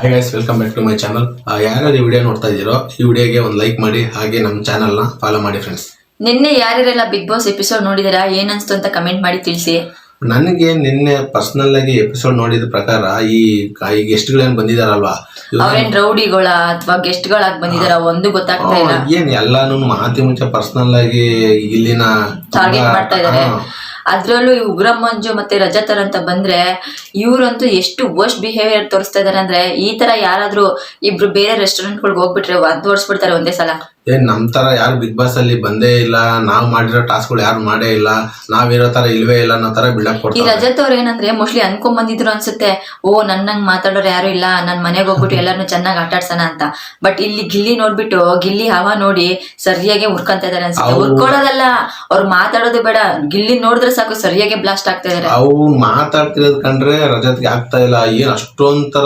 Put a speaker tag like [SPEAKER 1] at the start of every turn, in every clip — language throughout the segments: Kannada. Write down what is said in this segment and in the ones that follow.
[SPEAKER 1] Hi guys, welcome back to my channel. ಯಾರ್ಯಾರು ಈ ವಿಡಿಯೋ ನೋಡ್ತಾ ಇದ್ದೀರೋ ಈ ವಿಡಿಯೋಗೆ ಒಂದು ಲೈಕ್ ಮಾಡಿ, ಹಾಗೆ ನಮ್ಮ ಚಾನಲ್ನ ಫಾಲೋ ಮಾಡಿ ಫ್ರೆಂಡ್ಸ್.
[SPEAKER 2] ನಿನ್ನೆ ಯಾರ್ಯಾರೆಲ್ಲ ಬಿಗ್ ಬಾಸ್ ಎಪಿಸೋಡ್ ನೋಡಿದಾರಾ, ಏನನ್ಸ್ತು ಅಂತ ಕಮೆಂಟ್ ಮಾಡಿ ತಿಳಿಸಿ.
[SPEAKER 1] ನನಗೆ ನಿನ್ನೆ ಪರ್ಸನಲ್ ಆಗಿ ಎಪಿಸೋಡ್ ನೋಡಿದ ಪ್ರಕಾರ ಈ ಗೆಸ್ಟ್ಗಳೇನು ಬಂದಿದಾರಲ್ವಾ,
[SPEAKER 2] ಅವ್ರೇನ್ ರೌಡಿಗಳ ಅಥವಾ ಗೆಸ್ಟ್ ಗಳಾಗಿ ಬಂದಿದಾರ ಒಂದು ಗೊತ್ತಾಗ್ತಾ ಇಲ್ಲ.
[SPEAKER 1] ಏನ್ ಎಲ್ಲಾನು ಮಾತಿ ಮುಂಚೆ ಪರ್ಸನಲ್ ಆಗಿ ಇಲ್ಲಿನ
[SPEAKER 2] ಟಾರ್ಗೆಟ್ ಮಾಡ್ತಾ ಇದಾರೆ. ಅದ್ರಲ್ಲೂ ಈ ಉಗ್ರ ಮಂಜು ಮತ್ತೆ ರಜತರ್ ಅಂತ ಬಂದ್ರೆ ಇವ್ರಂತೂ ಎಷ್ಟು ವರ್ಸ್ಟ್ ಬಿಹೇವಿಯರ್ ತೋರಿಸ್ತಾ ಇದಾರೆ ಅಂದ್ರೆ, ಈ ತರ ಯಾರಾದ್ರೂ ಇಬ್ರು ಬೇರೆ ರೆಸ್ಟೋರೆಂಟ್ ಗಳಿಗೆ ಹೋಗ್ಬಿಟ್ರೆ ಅದ್ ಓಡಿಸ್ಬಿಡ್ತಾರೆ ಒಂದೇ ಸಲ.
[SPEAKER 1] ಏನ್ ನಮ್ ತರ ಯಾರು ಬಿಗ್ ಬಾಸ್ ಅಲ್ಲಿ ಬಂದೇ ಇಲ್ಲ, ನಾವ್ ಮಾಡಿರೋ ಟಾಸ್ಕ್ ಗಳು ಯಾರು ಮಾಡೇ ಇಲ್ಲ, ನಾವಿರೋ ತರ ಇಲ್ವೇ ಇಲ್ಲ ಅನ್ನೋ ತರ ಬಿಲ್ಡಪ್
[SPEAKER 2] ಈ
[SPEAKER 1] ಕೊಡ್ತಾರೆ.
[SPEAKER 2] ರಜತ್ ಅವ್ರ ಏನಂದ್ರೆ ಮೋಸ್ಟ್ಲಿ ಅನ್ಕೊಂಡ್ ಬಂದಿದ್ರು ಅನ್ಸುತ್ತೆ, ಓ ನನ್ನಂಗ್ ಮಾತಾಡೋರು ಯಾರು ಇಲ್ಲ, ನನ್ ಮನೆಗೆ ಹೋಗ್ಬಿಟ್ಟು ಎಲ್ಲಾರನು ಚೆನ್ನಾಗಿ ಆಟಾಡ್ಸೋಣ ಅಂತ. ಬಟ್ ಇಲ್ಲಿ ಗಿಲ್ಲಿ ನೋಡ್ಬಿಟ್ಟು ಗಿಲ್ಲಿ ಹವಾ ನೋಡಿ ಸರಿಯಾಗಿ ಉರ್ಕೊಂತ ಇದಾರೆ ಅನ್ಸುತ್ತೆ. ಉರ್ಕೊಳ್ಳೋದಲ್ಲ, ಅವ್ರು ಮಾತಾಡೋದು ಬೇಡ, ಗಿಲ್ಲಿ ನೋಡಿದ್ರೆ ಸಾಕು ಸರಿಯಾಗಿ ಬ್ಲಾಸ್ಟ್ ಆಗ್ತಾ ಇದಾರೆ.
[SPEAKER 1] ಅವು ಮಾತಾಡ್ತಿರೋದ್ ಕಂಡ್ರೆ ರಜತ್ಗೆ ಆಗ್ತಾ ಇಲ್ಲ, ಏನ್ ಅಷ್ಟೊಂದ್ ತರ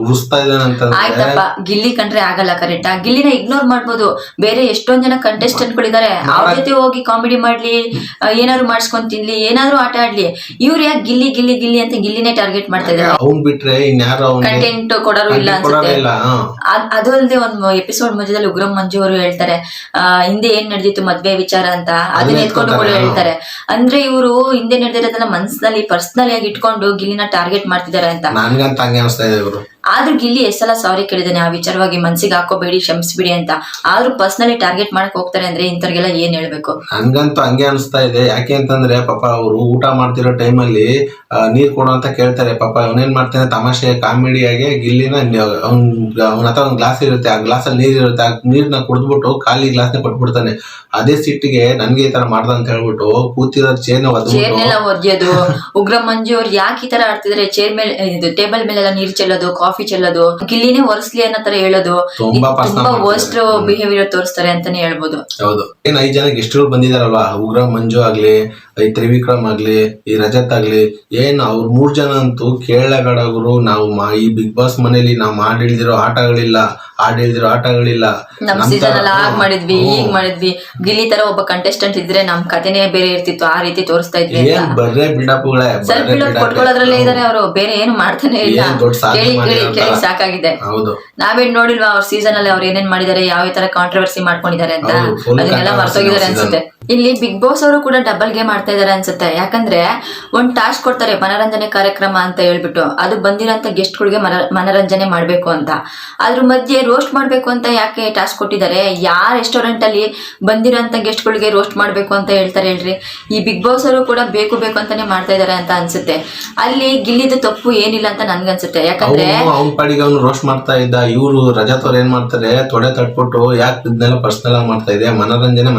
[SPEAKER 1] ಉರಿಸ್ತಾ ಇದ್ದಾನೆ ಅಂತ.
[SPEAKER 2] ಆಯ್ತಪ್ಪ, ಗಿಲ್ಲಿ ಕಂಡ್ರೆ ಆಗಲ್ಲ, ಕರೆಕ್ಟ್. ಗಿಲ್ಲಿನ ಇಗ್ನೋರ್ ಮಾಡ್ಬೋದು. ಬೇರೆ ಎಷ್ಟೊಂದ್ ಜನ ಕಂಟೆಸ್ಟೆಂಟ್ ಗಳಿದ್ದಾರೆ, ಅವ್ರ ಜೊತೆ ಹೋಗಿ ಕಾಮಿಡಿ ಮಾಡ್ಲಿ, ಏನಾದ್ರು ಮಾಡ್ಸ್ಕೊಂಡ್ ತಿನ್ಲಿ, ಏನಾದ್ರು ಆಟ ಆಡ್ಲಿ. ಇವ್ರು ಯಾಕೆ ಗಿಲ್ಲಿ ಗಿಲ್ಲಿ ಗಿಲ್ಲಿ ಅಂತ ಗಿಲ್ಲಿನೇ ಟಾರ್ಗೆಟ್ ಮಾಡ್ತಾ ಇದ್ದಾರೆ.
[SPEAKER 1] ಅವ್ನ್ ಬಿಟ್ರೆ ಇನ್ಯಾರು
[SPEAKER 2] ಕಂಟೆಂಟ್ ಕೊಡೋರು ಇಲ್ಲ ಅನ್ಸುತ್ತೆ. ಅದು ಅಲ್ಲದೆ ಒಂದು ಎಪಿಸೋಡ್ ಮಧ್ಯದಲ್ಲಿ ಉಗ್ರಂ ಮಂಜು ಅವರು ಹೇಳ್ತಾರೆ, ಹಿಂದೆ ಏನ್ ನಡೆದಿತ್ತು ಮದ್ವೆ ವಿಚಾರ ಅಂತ, ಅದನ್ನ ಎತ್ಕೊಂಡು ಕೂಡ ಹೇಳ್ತಾರೆ. ಅಂದ್ರೆ ಇವರು ಹಿಂದೆ ನಡೆದಿರೋದನ್ನ ಮನ್ಸಿನಲ್ಲಿ ಪರ್ಸನಲ್ ಆಗಿ ಇಟ್ಕೊಂಡು ಗಿಲ್ಲಿನ ಟಾರ್ಗೆಟ್ ಮಾಡ್ತಿದ್ದಾರೆ ಅಂತ
[SPEAKER 1] ನನ್ಗಂತ ಹಂಗೆ ಅನಿಸ್ತಾ ಇದೆ ಇವರು.
[SPEAKER 2] ಆದ್ರೂ ಗಿಲ್ಲಿ ಎಷ್ಟೆಲ್ಲ ಸಾರಿ ಕೇಳಿದಾನೆ ಆ ವಿಚಾರವಾಗಿ, ಮನ್ಸಿಗೆ ಹಾಕೋಬೇಡಿ, ಕ್ಷಮಿಸ್ಬಿಡಿ ಅಂತ. ಆದ್ರೂ ಪರ್ಸನಲಿ ಟಾರ್ಗೆಟ್ ಮಾಡಕ್ ಹೋಗ್ತಾರೆ ಅಂದ್ರೆ ಇಂಥವ್ರಿಗೆಲ್ಲ ಏನ್ ಹೇಳ್ಬೇಕು.
[SPEAKER 1] ನನ್ಗಂತೂ ಹಂಗೆ ಅನಿಸ್ತಾ ಇದೆ. ಯಾಕೆ ಅಂತಂದ್ರೆ ಪಾಪ ಅವರು ಊಟ ಮಾಡ್ತಿರೋ ಟೈಮಲ್ಲಿ ನೀರ್ ಕೊಡು ಅಂತ ಕೇಳ್ತಾರೆ. ಪಾಪ ಅವನೇನ್ ಮಾಡ್ತಾನೆ, ತಮಾಷೆ ಕಾಮಿಡಿಯಾಗೆ ಗಿಲ್ಲಿನ ಅವನ ಹತ್ರ ಒಂದ್ ಗ್ಲಾಸ್ ಇರುತ್ತೆ, ಆ ಗ್ಲಾಸ್ ಅಲ್ಲಿ ನೀರ್ ಇರುತ್ತೆ, ಆ ನೀರ್ನ ಕುಡಿದ್ಬಿಟ್ಟು ಖಾಲಿ ಗ್ಲಾಸ್ನ ಕೊಟ್ಬಿಡ್ತಾನೆ. ಅದೇ ಸಿಟ್ಟಿಗೆ ನನ್ಗೆ ಈ ತರ ಮಾಡ್ದ ಅಂತ ಹೇಳ್ಬಿಟ್ಟು ಕೂತಿರೋ
[SPEAKER 2] ಚೇರ್ನೆಲ್ಲ ಒದ್ಯೋದು. ಉಗ್ರ ಮಂಜು ಅವ್ರು ಯಾಕೆ ಈ ತರ ಆಡ್ತಿದ್ರೆ, ಚೇರ್ ಮೇಲೆ ಟೇಬಲ್ ಮೇಲೆಲ್ಲ ನೀರ್ ಚೆಲ್ಲೋದು, ಕಾಫಿ ಚೆಲ್ಲೋದು, ಗಿಲ್ಲಿನೇ ಒರೆಸ್ಲಿ ಅನ್ನೋ ತರ ಹೇಳೋದು, ತುಂಬಾ ವರ್ಸ್ಟ್ ಬಿಹೇವಿಯರ್ ತೋರಿಸ್ತಾರೆ ಅಂತಾನೆ ಹೇಳ್ಬೋದು.
[SPEAKER 1] ಹೌದು. ಏನ್ 5 ಜನ ಗೆಸ್ಟ್ಗಳು ಬಂದಿದಾರಲ್ವಾ, ಉಗ್ರ ಮಂಜು ಆಗ್ಲಿ, ಈ ತ್ರಿವಿಕ್ರಮ್ ಆಗ್ಲಿ, ಈ ರಜತ್ ಆಗ್ಲಿ, ಏನ್ ಅವ್ರ 3 ಜನ ಅಂತೂ ಕೇಳಗಡಗರು. ನಾವು ಈ ಬಿಗ್ ಬಾಸ್ ಮನೇಲಿ ನಾವು ಮಾಡಿಲ್ದಿರೋ ಆಟಗಳಿಲ್ಲ, ಆಡಿಲ್ದಿರೋ ಆಟಗಳಿಲ್ಲ.
[SPEAKER 2] ನಮ್ ಸೀಸನ್ ಅಲ್ಲಿ ಆಗ್ ಮಾಡಿದ್ವಿ, ಈಗ ಮಾಡಿದ್ವಿ. ಗಿಲ್ಲಿ ತರ ಒಬ್ಬ ಕಂಟೆಸ್ಟೆಂಟ್ ಇದ್ರೆ ನಮ್ ಕಥೆನೇ ಬೇರೆ ಇರ್ತಿತ್ತು, ಆ ರೀತಿ ತೋರಿಸ್ತಾ ಇದ್ವಿ.
[SPEAKER 1] ಬರ್ರೆ ಬಿಲ್ಡಪ್ಗಳೇ,
[SPEAKER 2] ಸೆಲ್ಫ್ ಬಿಲ್ಡಪ್ ಕೊಟ್ಕೊಳ್ಳೋದ್ರಲ್ಲೇ ಇದಾರೆ ಅವರು, ಬೇರೆ ಏನು ಮಾಡ್ತಾನೆ ಇಲ್ಲ. ಕೇಳಿ ಸಾಕಾಗಿದೆ. ನಾವೇನ್ ನೋಡಿಲ್ವಾ ಅವ್ರ ಸೀಸನ್ ಅಲ್ಲಿ ಅವ್ರು ಏನೇನ್ ಮಾಡಿದಾರೆ, ಯಾವ ತರ ಕಾಂಟ್ರವರ್ಸಿ ಮಾಡ್ಕೊಂಡಿದ್ದಾರೆ ಅಂತ, ಅದನ್ನೆಲ್ಲ ಮರ್ತೋಗಿದ್ದಾರೆ ಅನ್ಸುತ್ತೆ. ಇಲ್ಲಿ ಬಿಗ್ ಬಾಸ್ ಅವರು ಕೂಡ ಡಬಲ್ ಗೇಮ್ ಆಡ್ತಾ ಇದಾರೆ ಅನ್ಸುತ್ತೆ. ಯಾಕಂದ್ರೆ ಒಂದ್ ಟಾಸ್ಕ್ ಕೊಡ್ತಾರೆ, ಮನರಂಜನೆ ಕಾರ್ಯಕ್ರಮ ಅಂತ ಹೇಳ್ಬಿಟ್ಟು, ಅದು ಬಂದಿರೋಂತ ಗೆಸ್ಟ್ ಗಳಿಗೆ ಮನರಂಜನೆ ಮಾಡ್ಬೇಕು ಅಂತ. ಅದ್ರ ಮಧ್ಯೆ ರೋಸ್ಟ್ ಮಾಡ್ಬೇಕು ಅಂತ ಯಾಕೆ ಟಾಸ್ಕ್ ಕೊಟ್ಟಿದ್ದಾರೆ? ಯಾರ್ ರೆಸ್ಟೋರೆಂಟ್ ಅಲ್ಲಿ ಬಂದಿರೋಂತ ಗೆಸ್ಟ್ ಗಳಿಗೆ ರೋಸ್ಟ್ ಮಾಡ್ಬೇಕು ಅಂತ ಹೇಳ್ತಾರೆ ಹೇಳ್ರಿ? ಈ ಬಿಗ್ ಬಾಸ್ ಅವರು ಕೂಡ ಬೇಕು ಅಂತಾನೆ ಮಾಡ್ತಾ ಇದಾರೆ ಅಂತ ಅನ್ಸುತ್ತೆ. ಅಲ್ಲಿ ಗಿಲ್ಲಿದ ತಪ್ಪು ಏನಿಲ್ಲ ಅಂತ ನನ್ಗನ್ಸುತ್ತೆ. ಯಾಕಂದ್ರೆ
[SPEAKER 1] ಅವ್ನ ಪಾಡಿಗೆ ಅವ್ನು ರೋಸ್ಟ್ ಮಾಡ್ತಾ ಇದ್ದ. ಇವ್ರು ರಜತ್ ಅವ್ರು ಏನ್ ಮಾಡ್ತಾರೆ, ತೊಡೆ ತಟ್ಬಿಟ್ಟು ಯಾಕೆ ಇದನ್ನೆಲ್ಲ ಪರ್ಸನಲ್ ಆಗಿ ಮಾಡ್ತಾ ಇದೆ, ಮನರಂಜನೆ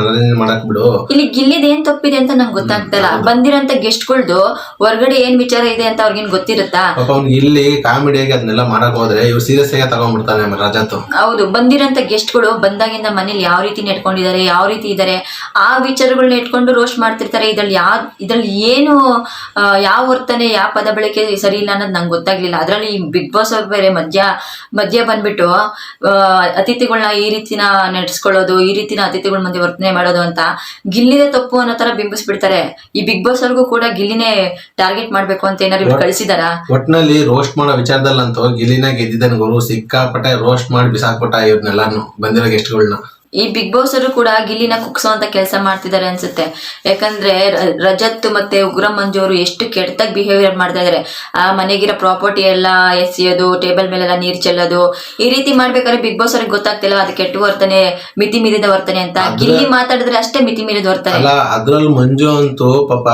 [SPEAKER 1] ಮಾಡಕ್ ಬಿಡು.
[SPEAKER 2] ಇಲ್ಲಿ ಗಿಲ್ಲಿದ್ ಏನ್ ತಪ್ಪಿದೆ ಅಂತ ನಂಗೆ ಗೊತ್ತಾಗ್ತಾ ಇಲ್ಲ. ಬಂದಿರೋಂತ ಗೆಸ್ಟ್ಗಳ್ದು ಹೊರಗಡೆ ಏನ್ ವಿಚಾರ ಇದೆ ಅಂತ ಅವ್ರಿಗೇನ್ ಗೊತ್ತಿರುತ್ತಾ?
[SPEAKER 1] ಅವ್ನು ಇಲ್ಲಿ ಕಾಮಿಡಿಯಾಗಿ ಅದನ್ನೆಲ್ಲ ಮಾಡಕ್ ಹೋದ್ರೆ ಇವ್ರು ಸೀರಿಯಸ್ ಆಗಿ ತಗೊಂಡ್ಬಿಡ್ತಾನೆ ರಜತ್.
[SPEAKER 2] ಹೌದು, ಬಂದಿರೋಂತ ಗೆಸ್ಟ್ಗಳು ಬಂದಾಗಿಂದ ಮನೇಲಿ ಯಾವ ರೀತಿ ನೆಟ್ಕೊಂಡಿದ್ದಾರೆ, ಯಾವ ರೀತಿ ಇದಾರೆ, ಆ ವಿಚಾರಗಳನ್ನ ಇಟ್ಕೊಂಡು ರೋಸ್ಟ್ ಮಾಡ್ತಿರ್ತಾರೆ. ಇದ್ರಲ್ಲಿ ಏನು ಯಾವ ವರ್ತನೆ, ಯಾವ ಪದ ಬಳಕೆ ಸರಿ ಇಲ್ಲ ಅನ್ನೋದು ನಂಗೆ ಗೊತ್ತಾಗ್ಲಿಲ್ಲ. ಅದ್ರಲ್ಲಿ ಬಿಗ್ ಬಾಸ್ ಅವ್ರು ಬೇರೆ ಮಧ್ಯ ಬಂದ್ಬಿಟ್ಟು ಅತಿಥಿಗಳನ್ನ ಈ ರೀತಿನ ನಡೆಸ್ಕೊಳ್ಳೋದು, ಈ ರೀತಿನ ಅತಿಥಿಗಳ ಮಧ್ಯೆ ವರ್ತನೆ ಮಾಡೋದು ಅಂತ ಗಿಲ್ಲಿದೆ ತಪ್ಪು ಅನ್ನೋ ತರ ಬಿಂಬಿಸ್ಬಿಡ್ತಾರೆ. ಈ ಬಿಗ್ ಬಾಸ್ ಅವ್ರಿಗೂ ಕೂಡ ಗಿಲ್ಲಿನೇ ಟಾರ್ಗೆಟ್ ಮಾಡ್ಬೇಕು ಅಂತ ಏನಾದ್ರು ಕಳಿಸಿದಾರ?
[SPEAKER 1] ಒಟ್ನಲ್ಲಿ ರೋಸ್ಟ್ ಮಾಡೋ ವಿಚಾರದಲ್ಲಂತೂ ಗಿಲ್ಲಿನ ಗೆದ್ದಿದ್ದಾನೆ ಗುರು. ಸಿಕ್ಕಾಪಟ್ಟೆ ರೋಸ್ಟ್ ಮಾಡಿ ಬಿಸಾಕ್ಬಿಟ್ಟ ಇವ್ರನ್ನೆಲ್ಲಾನು, ಬಂದಿರೋ ಗೆಸ್ಟ್ಗಳನ್ನ.
[SPEAKER 2] ಈ ಬಿಗ್ ಬಾಸ್ ಅವರು ಕೂಡ ಗಿಲ್ಲಿನ ಕುಗ್ಸೋಂತ ಕೆಲಸ ಮಾಡ್ತಿದ್ದಾರೆ ಅನ್ಸುತ್ತೆ. ಯಾಕಂದ್ರೆ ರಜತ್ ಮತ್ತೆ ಉಗ್ರ ಮಂಜು ಅವರು ಎಷ್ಟು ಕೆಟ್ಟದಾಗಿ ಬಿಹೇವಿಯರ್ ಮಾಡ್ತಾ ಇದಾರೆ. ಆ ಮನೆಗಿರೋ ಪ್ರಾಪರ್ಟಿ ಎಲ್ಲ ಎಸೆಯೋದು, ಟೇಬಲ್ ಮೇಲೆಲ್ಲ ನೀರ್ ಚೆಲ್ಲೋದು, ಈ ರೀತಿ ಮಾಡ್ಬೇಕಾದ್ರೆ ಬಿಗ್ ಬಾಸ್ ಅವ್ರಿಗೆ ಗೊತ್ತಾಗ್ತಿಲ್ಲ ಅದು ಕೆಟ್ಟ ವರ್ತನೆ, ಮಿತಿ ಮೀರಿದ ವರ್ತನೆ ಅಂತ. ಗಿಲ್ಲಿ ಮಾತಾಡಿದ್ರೆ ಅಷ್ಟೇ ಮಿತಿ ಮೀರಿದ ವರ್ತನೆ.
[SPEAKER 1] ಅದ್ರಲ್ಲಿ ಮಂಜು ಅಂತೂ ಪಾಪ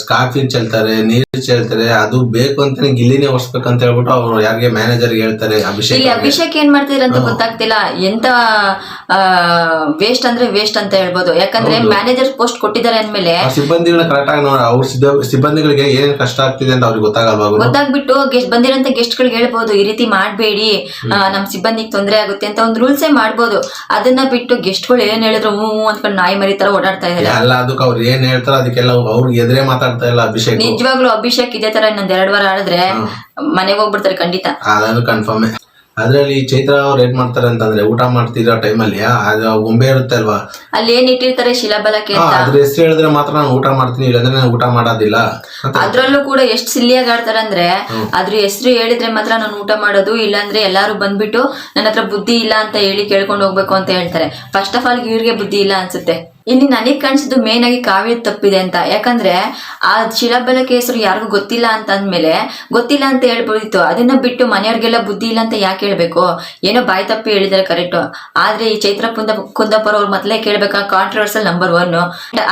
[SPEAKER 1] ಕಾಫಿ ಚೆಲ್ತಾರೆ, ನೀರು ಚೆಲ್ತಾರೆ, ಅದು ಬೇಕು ಅಂತಾನೆ ಗಿಲ್ಲಿನೇ ಒರ್ಸ್ಬೇಕಂತ ಹೇಳ್ಬಿಟ್ಟು ಅವ್ರು ಯಾರಿಗೆ ಮ್ಯಾನೇಜರ್ ಹೇಳ್ತಾರೆ.
[SPEAKER 2] ಅಭಿಷೇಕ್ ಏನ್ ಮಾಡ್ತಿದ್ರ ಅಂತ ಗೊತ್ತಾಗ್ತಿಲ್ಲ. ಎಂತ ವೇಸ್ಟ್ ಅಂದ್ರೆ ವೇಸ್ಟ್ ಅಂತ ಹೇಳ್ಬೋದು. ಯಾಕಂದ್ರೆ ಮ್ಯಾನೇಜರ್ ಪೋಸ್ಟ್ ಕೊಟ್ಟಿದ್ದಾರೆ ಅಂದ್ಮೇಲೆ
[SPEAKER 1] ಸಿಬ್ಬಂದಿಗಳನ್ನ ಕರೆಕ್ಟ್ ಆಗಿ ನೋಡಿ, ಅವ್ರ ಸಿಬ್ಬಂದಿಗಳಿಗೆ ಏನೇನ್ ಕಷ್ಟ ಆಗ್ತಿದೆ ಅಂತ ಅವ್ರಿಗೆ ಗೊತ್ತಾಗಲ್ವಾ?
[SPEAKER 2] ಗೊತ್ತಾಗ್ಬಿಟ್ಟು ಬಂದಿರೋಂತ ಗೆಸ್ಟ್ ಗಳಿಗೆ ಹೇಳ್ಬೋದು, ಈ ರೀತಿ ಮಾಡ್ಬೇಡಿ, ನಮ್ ಸಿಬ್ಬಂದಿಗೆ ತೊಂದರೆ ಆಗುತ್ತೆ ಅಂತ ಒಂದು ರೂಲ್ಸೇ ಮಾಡ್ಬೋದು. ಅದನ್ನ ಬಿಟ್ಟು ಗೆಸ್ಟ್ ಗಳು ಏನ್ ಹೇಳಿದ್ರು ಹೂ ಅಂದ್ಕೊಂಡು ನಾಯಿ ಮರಿ ತರ ಓಡಾಡ್ತಾ ಇದ್ದಾರೆ.
[SPEAKER 1] ಅಲ್ಲ, ಅದಕ್ಕೆ ಅವ್ರು ಏನ್ ಹೇಳ್ತಾರ ಅದಕ್ಕೆಲ್ಲ ಅವ್ರು ಎದುರೇ ಮಾತಾಡ್ತಾ ಇಲ್ಲ ಅಭಿಷೇಕ್.
[SPEAKER 2] ನಿಜವಾಗ್ಲೂ ಅಭಿಷೇಕ್ ಇದೇ ತರ ಇನ್ನೊಂದ್ 2 ವಾರ ಆಡಿದ್ರೆ ಮನೆಗೆ ಹೋಗ್ಬಿಡ್ತಾರೆ ಖಂಡಿತ.
[SPEAKER 1] ಅದನ್ನು ಕನ್ಫರ್ಮ್. ಅದ್ರಲ್ಲಿ ಚೈತ್ರ ಅವ್ರು ಏನ್ ಮಾಡ್ತಾರೆ ಅಂತಂದ್ರೆ ಊಟ ಮಾಡ್ತಿರೋ ಟೈಮಲ್ಲಿ ಅದು ಗೊಂಬೆ ಇರುತ್ತೆ ಅಲ್ವಾ,
[SPEAKER 2] ಅಲ್ಲಿ ಏನ್ ಇಟ್ಟಿರ್ತಾರೆ ಶಿಲಾಬಲಕ್ಕೆ ಅಂತ,
[SPEAKER 1] ಅದ್ರ ಹೆಸರು ಹೇಳಿದ್ರೆ ಮಾತ್ರ ನಾನು ಊಟ ಮಾಡ್ತೀನಿ, ಇಲ್ಲಾಂದ್ರೆ ನಾನು ಊಟ ಮಾಡೋದಿಲ್ಲ.
[SPEAKER 2] ಅದ್ರಲ್ಲೂ ಕೂಡ ಎಷ್ಟು ಸಿಲ್ಲಿಯಾಗಿ ಆಡ್ತಾರೆ ಅಂದ್ರೆ ಅದ್ರ ಹೆಸರು ಹೇಳಿದ್ರೆ ಮಾತ್ರ ನಾನು ಊಟ ಮಾಡೋದು, ಇಲ್ಲಾಂದ್ರೆ ಎಲ್ಲಾರು ಬಂದ್ಬಿಟ್ಟು ನನ್ನ ಹತ್ರ ಬುದ್ಧಿ ಇಲ್ಲ ಅಂತ ಹೇಳಿ ಕೇಳ್ಕೊಂಡು ಹೋಗ್ಬೇಕು ಅಂತ ಹೇಳ್ತಾರೆ. ಫಸ್ಟ್ ಆಫ್ ಆಲ್ ಇವ್ರಿಗೆ ಬುದ್ಧಿ ಇಲ್ಲ ಅನ್ಸುತ್ತೆ. ಇಲ್ಲಿ ನನಗೆ ಕಾಣಿಸಿದ್ದು ಮೇನ್ ಆಗಿ ಕಾವ್ಯ ತಪ್ಪಿದೆ ಅಂತ. ಯಾಕಂದ್ರೆ ಆ ಶಿಲಾಬಲಕ್ಕೆ ಹೆಸರು ಯಾರಿಗೂ ಗೊತ್ತಿಲ್ಲ ಅಂತ ಅಂದ್ಮೇಲೆ ಗೊತ್ತಿಲ್ಲ ಅಂತ ಹೇಳ್ಬೋದಿತ್ತು. ಅದನ್ನ ಬಿಟ್ಟು ಮನೆಯವ್ರಿಗೆಲ್ಲ ಬುದ್ಧಿ ಇಲ್ಲ ಅಂತ ಯಾಕೆ ಹೇಳ್ಬೇಕು? ಏನೋ ಬಾಯಿ ತಪ್ಪಿ ಹೇಳಿದಾರೆ ಕರೆಕ್ಟ್. ಆದ್ರೆ ಈ ಚೈತ್ರ ಕುಂದಾಪುರ ಅವ್ರು ಮೊದಲೇ ಕೇಳ್ಬೇಕಾ ಕಾಂಟ್ರವರ್ಸಲ್ ನಂಬರ್ 1,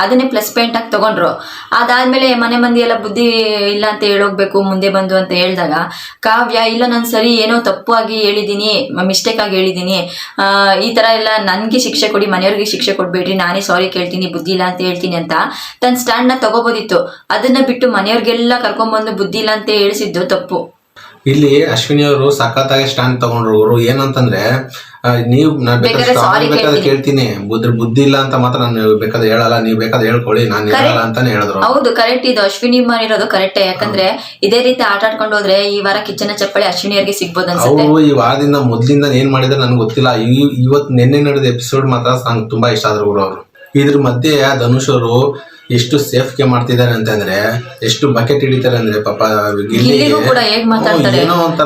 [SPEAKER 2] ಅದನ್ನೇ ಪ್ಲಸ್ ಪಾಯಿಂಟ್ ಆಗಿ ತಗೊಂಡ್ರು. ಅದಾದ್ಮೇಲೆ ಮನೆ ಮಂದಿ ಎಲ್ಲ ಬುದ್ಧಿ ಇಲ್ಲ ಅಂತ ಹೇಳೋಗ್ಬೇಕು ಮುಂದೆ ಬಂದು ಅಂತ ಹೇಳಿದಾಗ ಕಾವ್ಯ ಇಲ್ಲ ನಾನು ಸರಿ ಏನೋ ತಪ್ಪು ಆಗಿ ಹೇಳಿದೀನಿ, ಮಿಸ್ಟೇಕ್ ಆಗಿ ಹೇಳಿದೀನಿ, ಈ ತರ ಎಲ್ಲ ನನ್ಗೆ ಶಿಕ್ಷೆ ಕೊಡಿ, ಮನೆಯವ್ರಿಗೆ ಶಿಕ್ಷೆ ಕೊಡ್ಬೇಡ್ರಿ, ನಾನೇ ಸಾರಿ ಕೇಳ್ತೀನಿ, ಬುದ್ಧಿ ಇಲ್ಲ ಅಂತ ಹೇಳ್ತೀನಿ ಅಂತ ತನ್ನ ಸ್ಟ್ಯಾಂಡ್ ನ ತಗೋಬೋದಿತ್ತು. ಅದನ್ನ ಬಿಟ್ಟು ಮನೆಯವ್ರಿಗೆಲ್ಲ ಕರ್ಕೊಂಡ್ಬಂದು ಬುದ್ಧಿ ಇಲ್ಲ ಅಂತ ಹೇಳಿಸಿದ್ದು ತಪ್ಪು.
[SPEAKER 1] ಇಲ್ಲಿ ಅಶ್ವಿನಿ ಅವರು ಸಖತ್ತಾಗಿ ಸ್ಟ್ಯಾಂಡ್ ತಗೊಂಡ್ರು. ಅವರು ಏನಂತಂದ್ರೆ ನೀವು ನಾನು ಬೇಕಾದ್ರೆ ಕೇಳ್ತೀನಿ, ಬುದ್ಧಿ ಇಲ್ಲ ಅಂತ ಮಾತ್ರ ನಾನು ಬೇಕಾದ್ರೆ ಹೇಳಲ್ಲ, ನೀವು ಬೇಕಾದ್ರೆ ಹೇಳ್ಕೊಳ್ಳಿ, ನಾನು ಹೇಳಲ್ಲ ಅಂತಾನೆ ಹೇಳಿದ್ರು.
[SPEAKER 2] ಹೌದು ಕರೆಕ್ಟ್, ಇದು ಅಶ್ವಿನಿ ಮಾಡಿರೋದು ಕರೆಕ್ಟೇ. ಯಾಕಂದ್ರೆ ಇದೇ ರೀತಿ ಆಟ ಆಡ್ಕೊಂಡು ಹೋದ್ರೆ ಈ ವಾರ ಕಿಚ್ಚನ ಚಪ್ಪಳಿ ಅಶ್ವಿನಿಯರಿಗೆ ಸಿಗ್ಬೋದು ಅನ್ಸುತ್ತೆ.
[SPEAKER 1] ಅವರು ಈ ವಾರದಿಂದ ಮೊದ್ಲಿಂದ ಏನ್ ಮಾಡಿದ್ರೆ ನನ್ಗೆ ಗೊತ್ತಿಲ್ಲ. ಇವತ್ತು ನಿನ್ನೆ ನಡೆದ ಎಪಿಸೋಡ್ ಮಾತ್ರ ನಂಗೆ ತುಂಬಾ ಇಷ್ಟ ಆದ್ರು ಅವರು. ಇದ್ರ ಮಧ್ಯೆ ಧನುಷ್ ಅವರು ಎಷ್ಟು ಸೇಫ್ ಗೆ ಮಾಡ್ತಿದ್ದಾರೆ ಅಂತಂದ್ರೆ, ಎಷ್ಟು ಬಕೆಟ್ ಹಿಡಿತಾರೆ ಅಂದ್ರೆ ಪಾಪ
[SPEAKER 2] ಗಿಲ್ಲಿಗೂ ಕೂಡ ಹೇಗ್ ಮಾತಾಡ್ತಾರೆ,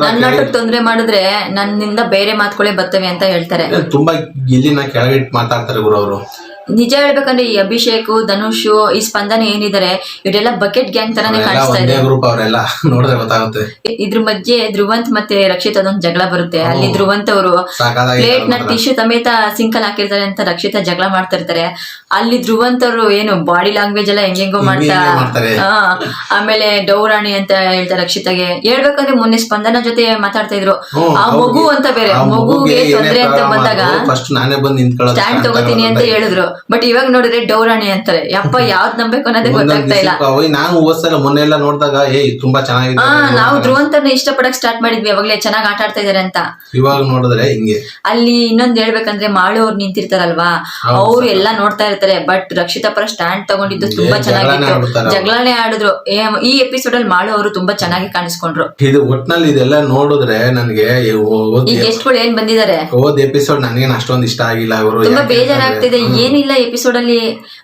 [SPEAKER 2] ನನ್ನ ತೊಂದ್ರೆ ಮಾಡಿದ್ರೆ ನನ್ನಿಂದ ಬೇರೆ ಮಾತುಗಳೇ ಬರ್ತವೆ ಅಂತ ಹೇಳ್ತಾರೆ.
[SPEAKER 1] ತುಂಬಾ ಗಿಲ್ಲಿನ ಕೆಳಗಿಟ್ಟು ಮಾತಾಡ್ತಾರೆ ಗುರು ಅವರು.
[SPEAKER 2] ನಿಜ ಹೇಳ್ಬೇಕಂದ್ರೆ ಈ ಅಭಿಷೇಕ್, ಧನುಷ್, ಈ ಸ್ಪಂದನ ಏನಿದ್ದಾರೆ ಇವರೆಲ್ಲ ಬಕೆಟ್ ಗ್ಯಾಂಗ್ ತರಾನೇ ಕಾಣಿಸ್ತಾ ಇದೆ.
[SPEAKER 1] ನೋಡಿದ್ರೆ ಗೊತ್ತಾಗುತ್ತೆ.
[SPEAKER 2] ಇದ್ರ ಮಧ್ಯೆ ಧ್ರುವಂತ್ ಮತ್ತೆ ರಕ್ಷಿತ್ ಅದೊಂದು ಜಗಳ ಬರುತ್ತೆ. ಅಲ್ಲಿ ಧ್ರುವಂತ್ ಅವರು ಪ್ಲೇಟ್ ನ ಟಿಶ್ಯೂ ಸಮೇತ ಸಿಂಕಲ್ ಹಾಕಿರ್ತಾರೆ ಅಂತ ರಕ್ಷಿತ ಜಗಳ ಮಾಡ್ತಾ ಇರ್ತಾರೆ. ಅಲ್ಲಿ ಧ್ರುವಂತ್ ಅವರು ಏನು ಬಾಡಿ ಲ್ಯಾಂಗ್ವೇಜ್ ಎಲ್ಲ ಹೆಂಗೆಂಗೋ ಮಾಡ್ತಾ, ಆಮೇಲೆ ಡೌರಾಣಿ ಅಂತ ಹೇಳ್ತಾರೆ ರಕ್ಷಿತಾಗೆ. ಹೇಳ್ಬೇಕಂದ್ರೆ ಮೊನ್ನೆ ಸ್ಪಂದನ ಜೊತೆ ಮಾತಾಡ್ತಾ ಇದ್ರು. ಆ ಮಗು ಅಂತ ಬೇರೆ, ಮಗುಗೆ ತೊಂದ್ರೆ ಅಂತ ಬಂದಾಗ ಸ್ಟ್ಯಾಂಡ್ ತಗೋತೀನಿ ಅಂತ ಹೇಳಿದ್ರು. ಬಟ್ ಇವಾಗ ನೋಡಿದ್ರೆ ಡೌರಾಣಿ ಅಂತಾರೆ. ಯಪ್ಪ ಯಾವ್ದ್ ನಂಬೇಕು ಅನ್ನೋದೇ ಗೊತ್ತಾಗ್ತಾ ಇಲ್ಲ.
[SPEAKER 1] ನಾವು ಹೋದ್ಸಲ ಮೊನ್ನೆಲ್ಲ ನೋಡಿದಾಗ ತುಂಬಾ ಚೆನ್ನಾಗಿದೆ,
[SPEAKER 2] ನಾವು ಧ್ರುವಂತನ ಇಷ್ಟಪಡಕ್ ಸ್ಟಾರ್ಟ್ ಮಾಡಿದ್ವಿ ಅವಾಗ್ಲೇ, ಚೆನ್ನಾಗಿ ಆಟ ಆಡ್ತಾ ಇದಾರೆ ಅಂತ.
[SPEAKER 1] ಇವಾಗ ನೋಡಿದ್ರೆ ಹಿಂಗೆ.
[SPEAKER 2] ಅಲ್ಲಿ ಇನ್ನೊಂದ್ ಹೇಳ್ಬೇಕಂದ್ರೆ ಮಾಳು ಅವ್ರು ನಿಂತಿರ್ತಾರಲ್ವಾ, ಅವ್ರು ಎಲ್ಲಾ ನೋಡ್ತಾ ಇರ್ತಾರೆ. ಬಟ್ ರಕ್ಷಿತಾ ಪರ ಸ್ಟ್ಯಾಂಡ್ ತಗೊಂಡಿದ್ದು ತುಂಬಾ ಚೆನ್ನಾಗಿತ್ತು, ಜಗಳನೇ ಆಡಿದ್ರು. ಈ ಎಪಿಸೋಡ್ ಅಲ್ಲಿ ಮಾಳು ಅವರು ತುಂಬಾ ಚೆನ್ನಾಗಿ ಕಾಣಿಸ್ಕೊಂಡ್ರು.
[SPEAKER 1] ಇದು ಒಟ್ನಲ್ಲಿ ಇದೆಲ್ಲ ನೋಡಿದ್ರೆ ನನ್ಗೆ
[SPEAKER 2] ಈ ಗೆಸ್ಟ್ಗಳು ಏನ್ ಬಂದಿದ್ದಾರೆ
[SPEAKER 1] ಹೋದ್ ಎಪಿಸೋಡ್ ನನ್ಗೇನ್ ಅಷ್ಟೊಂದ್ ಇಷ್ಟ ಆಗಿಲ್ಲ. ಅವರು
[SPEAKER 2] ತುಂಬಾ ಬೇಜಾರಾಗ್ತಿದೆ. ಏನಿಲ್ಲ ಎಪಿಸೋಡ್ ಅಲ್ಲಿ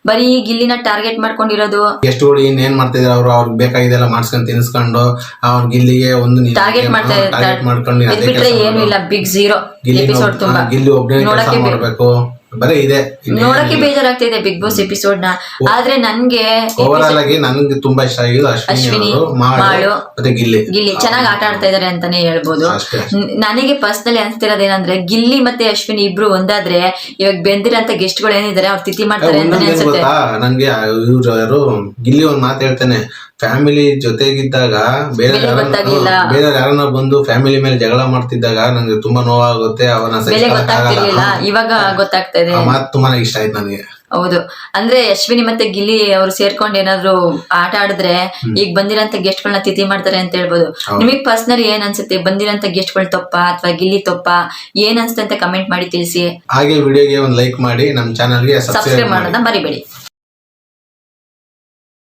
[SPEAKER 2] ಬರೀ ಗಿಲ್ಲಿನ ಟಾರ್ಗೆಟ್ ಮಾಡ್ಕೊಂಡಿರೋದು.
[SPEAKER 1] ಗೆಸ್ಟ್ಗಳು ಏನ್ ಮಾಡ್ತಿದಾರೆ, ಅವ್ರು ಅವ್ರಿಗೆ ಬೇಕಾಗಿದೆಲ್ಲ ಮಾಡ್ಸ್ಕೊಂಡ್ ತಿನ್ಸ್ಕೊಂಡು ಅವ್ರ ಗಿಲ್ಲಿಗೆ ಒಂದು
[SPEAKER 2] ಟಾರ್ಗೆಟ್ ಮಾಡ್ತಾ ಇರ್ತಾರೆ. ಏನು ಇಲ್ಲ, ಬಿಗ್ ಝೀರೋ ಎಪಿಸೋಡ್. ತುಂಬಾ
[SPEAKER 1] ಗಿಲ್ಲಿ ಒಬ್ಬನೇ ಮಾಡ್ಬೇಕು, ಬರೀ ಇದೆ
[SPEAKER 2] ನೋಡಕ್ಕೆ ಬೇಜಾರಾಗ್ತಿದೆ ಬಿಗ್ ಬಾಸ್ ಎಪಿಸೋಡ್ ನ. ಆದ್ರೆ ನನ್ಗೆ
[SPEAKER 1] ಓವರಾಲ್ ಆಗಿ ನನ್ಗೆ ತುಂಬಾ ಇಷ್ಟ ಆಗಿದ್ದು ಅಶ್ವಿನಿ, ಮಾಳು ಮತ್ತೆ ಗಿಲ್ಲಿ
[SPEAKER 2] ಚೆನ್ನಾಗಿ ಆಟ ಆಡ್ತಾ ಇದಾರೆ ಅಂತಾನೆ ಹೇಳ್ಬೋದು. ನನಗೆ ಪರ್ಸನಲಿ ಅನ್ಸ್ತಿರೋದೇನಂದ್ರೆ ಗಿಲ್ಲಿ ಮತ್ತೆ ಅಶ್ವಿನಿ ಇಬ್ರು ಒಂದಾದ್ರೆ ಇವಾಗ ಬೆಂದಿರಂತ ಗೆಸ್ಟ್ ಗಳು ಏನಿದ್ದಾರೆ ಅವ್ರು ತಿಥಿ ಮಾಡ್ತಾರೆ ಅಂತಾನೆ ಅನ್ಸುತ್ತೆ
[SPEAKER 1] ನನ್ಗೆ. ಇವ್ರು ಯಾರು ಗಿಲ್ಲಿ ಒಂದ್ ಮಾತು ಹೇಳ್ತಾನೆ, ಫ್ಯಾಮಿಲಿ ಜೊತೆಗಿದ್ದಾಗ ಬೇರೆ ಯಾರನ್ನ ಬಂದು ಫ್ಯಾಮಿಲಿ ಮೇಲೆ ಜಗಳ ಮಾಡ್ತಿದ್ದಾಗ ನಂಗೆ ತುಂಬಾ ನೋವಾಗುತ್ತೆ, ಅವನ
[SPEAKER 2] ಇವಾಗ ಗೊತ್ತಾಗ್ತಾ ಇದೆ.
[SPEAKER 1] ಮಾತು ತುಂಬಾ ಇಷ್ಟ ಆಯ್ತು ನನಗೆ.
[SPEAKER 2] ಹೌದು, ಅಂದ್ರೆ ಅಶ್ವಿನಿ ಮತ್ತೆ ಗಿಲ್ಲಿ ಅವ್ರು ಸೇರ್ಕೊಂಡು ಏನಾದ್ರು ಆಟ ಆಡಿದ್ರೆ ಈಗ ಬಂದಿರೋಂತ ಗೆಸ್ಟ್ ಗಳನ್ನ ತಿಥಿ ಮಾಡ್ತಾರೆ ಅಂತ ಹೇಳ್ಬೋದು. ನಿಮಗ್ ಪರ್ಸನಲಿ ಏನ್ ಅನ್ಸುತ್ತೆ, ಬಂದಿರೋಂತ ಗೆಸ್ಟ್ ಗಳು ತಪ್ಪ ಅಥವಾ ಗಿಲ್ಲಿ ತಪ್ಪ, ಏನ್ ಅನ್ಸುತ್ತೆ ಅಂತ ಕಮೆಂಟ್ ಮಾಡಿ ತಿಳಿಸಿ.
[SPEAKER 1] ಹಾಗೆ ವಿಡಿಯೋಗೆ ಒಂದು ಲೈಕ್ ಮಾಡಿ, ನಮ್ಮ ಚಾನಲ್ಗೆ
[SPEAKER 2] ಸಬ್ಸ್ಕ್ರೈಬ್ ಮಾಡೋದನ್ನ ಮರಿಬೇಡಿ.